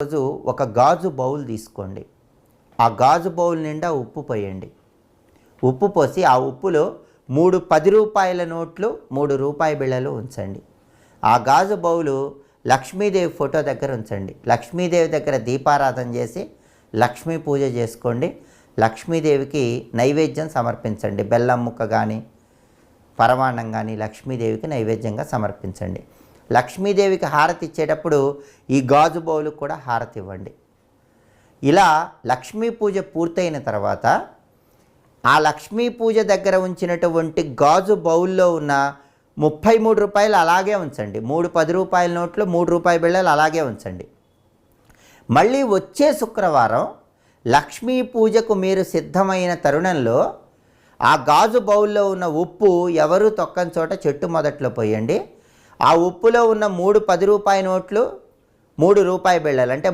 రోజు ఒక గాజు బౌల్ తీసుకోండి. ఆ గాజు బౌల్ నిండా ఉప్పు పోయండి. ఉప్పు పోసి ఆ ఉప్పులో 3 10 రూపాయల నోట్లు, 3 రూపాయి బిళ్ళలు ఉంచండి. ఆ గాజు బౌలు లక్ష్మీదేవి ఫోటో దగ్గర ఉంచండి. లక్ష్మీదేవి దగ్గర దీపారాధన చేసి లక్ష్మీ పూజ చేసుకోండి. లక్ష్మీదేవికి నైవేద్యం సమర్పించండి. బెల్లం ముక్క కానీ పరమాన్నం కానీ లక్ష్మీదేవికి నైవేద్యంగా సమర్పించండి. లక్ష్మీదేవికి హారతి ఇచ్చేటప్పుడు ఈ గాజు బౌలుకు కూడా హారతి ఇవ్వండి. ఇలా లక్ష్మీ పూజ పూర్తయిన తర్వాత ఆ లక్ష్మీ పూజ దగ్గర ఉంచినటువంటి గాజు బౌల్లో ఉన్న 33 రూపాయలు అలాగే ఉంచండి. 3 10 రూపాయల నోట్లు, 3 రూపాయి బిళ్ళలు అలాగే ఉంచండి. మళ్ళీ వచ్చే శుక్రవారం లక్ష్మీ పూజకు మీరు సిద్ధమైన తరుణంలో ఆ గాజు బౌల్లో ఉన్న ఉప్పు ఎవరు తొక్కని చోట చెట్టు మొదట్లో పోయండి. ఆ ఉప్పులో ఉన్న 3 10 రూపాయి నోట్లు, 3 రూపాయి బిళ్ళలు అంటే